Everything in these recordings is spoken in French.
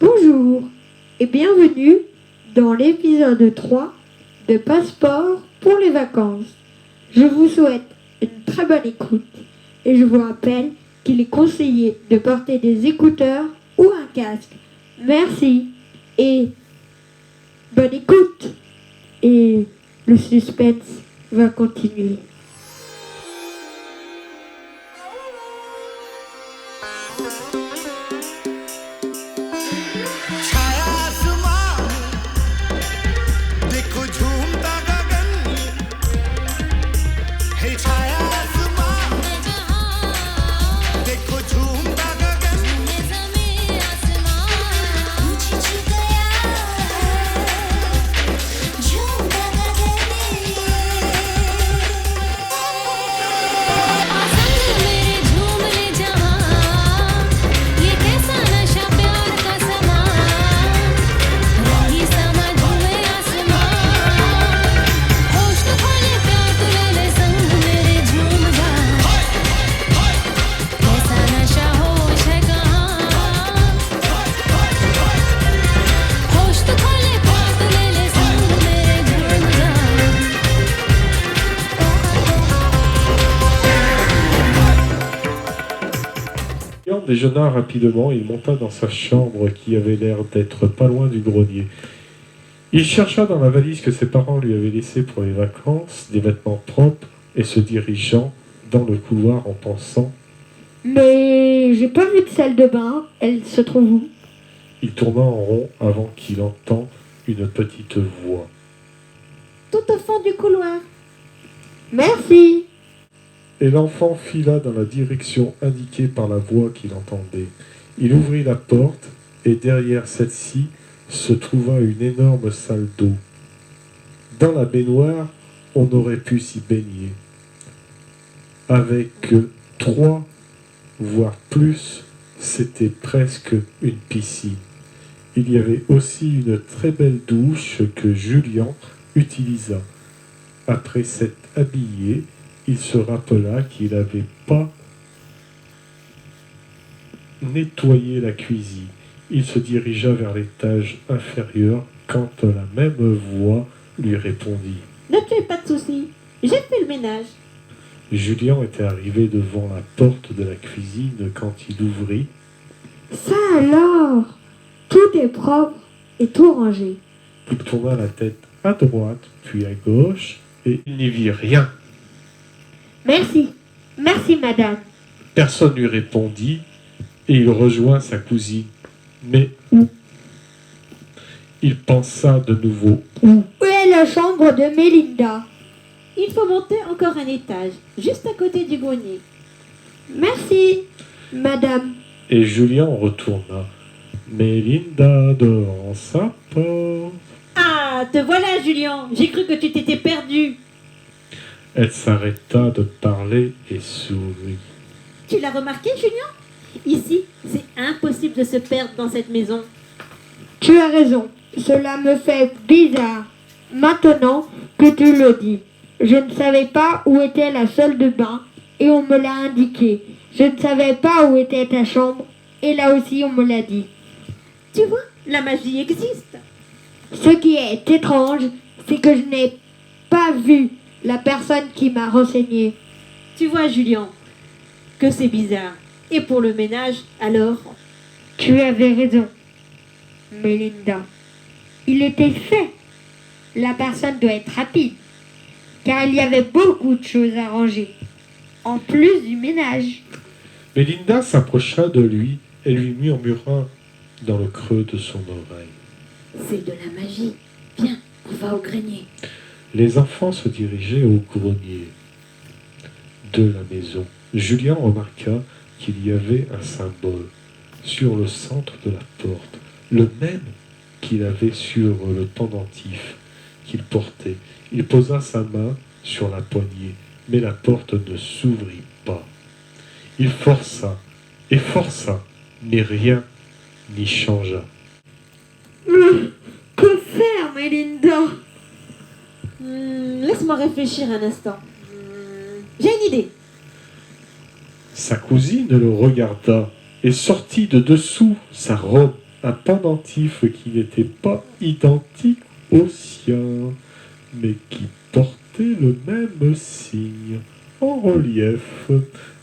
Bonjour et bienvenue dans l'épisode 3 de Passeport pour les vacances. Je vous souhaite une très bonne écoute et je vous rappelle qu'il est conseillé de porter des écouteurs ou un casque. Merci et bonne écoute. Et le suspense va continuer. Julien déjeuna rapidement et il monta dans sa chambre qui avait l'air d'être pas loin du grenier. Il chercha dans la valise que ses parents lui avaient laissée pour les vacances des vêtements propres et se dirigeant dans le couloir en pensant « Mais j'ai pas vu de salle de bain, elle se trouve où ?» Il tourna en rond avant qu'il entende une petite voix. « Tout au fond du couloir. »« Merci !» Et l'enfant fila dans la direction indiquée par la voix qu'il entendait. Il ouvrit la porte et derrière celle-ci se trouva une énorme salle d'eau. Dans la baignoire, on aurait pu s'y baigner. Avec 3, voire plus, c'était presque une piscine. Il y avait aussi une très belle douche que Julien utilisa. Après s'être habillé, il se rappela qu'il n'avait pas nettoyé la cuisine. Il se dirigea vers l'étage inférieur quand la même voix lui répondit. « Ne tu aies pas de soucis, j'ai fait le ménage. » Julien était arrivé devant la porte de la cuisine quand il ouvrit. Ça alors, tout est propre et tout rangé. Il tourna la tête à droite puis à gauche et il n'y vit rien. Merci, merci madame. Personne lui répondit et il rejoint sa cousine. Mais où? Il pensa de nouveau. Où est la chambre de Mélinda? Il faut monter encore un étage, juste à côté du grenier. Merci, madame. Et Julien retourna. Mélinda devant sa porte. Ah, te voilà, Julien. J'ai cru que tu t'étais perdu. Elle s'arrêta de parler et sourit. Tu l'as remarqué, Julien? Ici, c'est impossible de se perdre dans cette maison. Tu as raison, cela me fait bizarre. Maintenant que tu le dis, je ne savais pas où était la salle de bain et on me l'a indiqué. Je ne savais pas où était ta chambre et là aussi on me l'a dit. Tu vois, la magie existe. Ce qui est étrange, c'est que je n'ai pas vu la personne qui m'a renseigné. Tu vois, Julien, que c'est bizarre. Et pour le ménage, alors? Tu avais raison, Mélinda. Il était fait. La personne doit être rapide, car il y avait beaucoup de choses à ranger, en plus du ménage. Mélinda s'approcha de lui et lui murmura dans le creux de son oreille. C'est de la magie. Viens, on va au grenier. Les enfants se dirigeaient au grenier de la maison. Julien remarqua qu'il y avait un symbole sur le centre de la porte, le même qu'il avait sur le pendentif qu'il portait. Il posa sa main sur la poignée, mais la porte ne s'ouvrit pas. Il força et força, mais rien n'y changea. Que faire, Mélinda? Laisse-moi réfléchir un instant. J'ai une idée. Sa cousine le regarda et sortit de dessous sa robe un pendentif qui n'était pas identique au sien, mais qui portait le même signe en relief.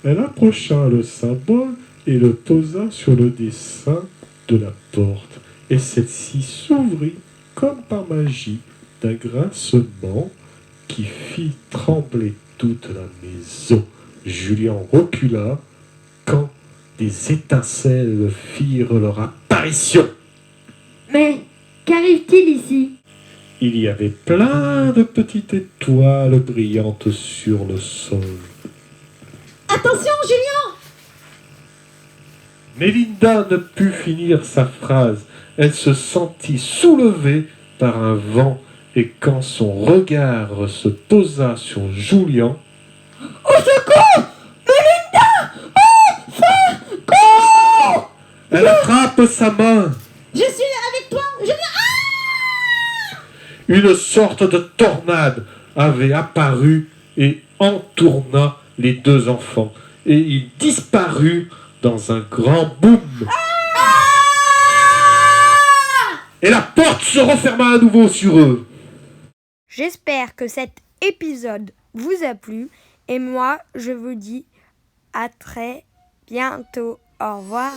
Elle approcha le symbole et le posa sur le dessin de la porte, et celle-ci s'ouvrit comme par magie d'un grincement qui fit trembler toute la maison. Julien recula quand des étincelles firent leur apparition. Mais qu'arrive-t-il ici? Il y avait plein de petites étoiles brillantes sur le sol. Attention, Julien! Mélinda ne put finir sa phrase. Elle se sentit soulevée par un vent, et quand son regard se posa sur Julien, Au secours! elle attrape sa main. Je suis là avec toi, Julien! Une sorte de tornade avait apparu et entourna les deux enfants, et il disparut dans un grand boom. Et la porte se referma à nouveau sur eux. J'espère que cet épisode vous a plu et moi je vous dis à très bientôt. Au revoir.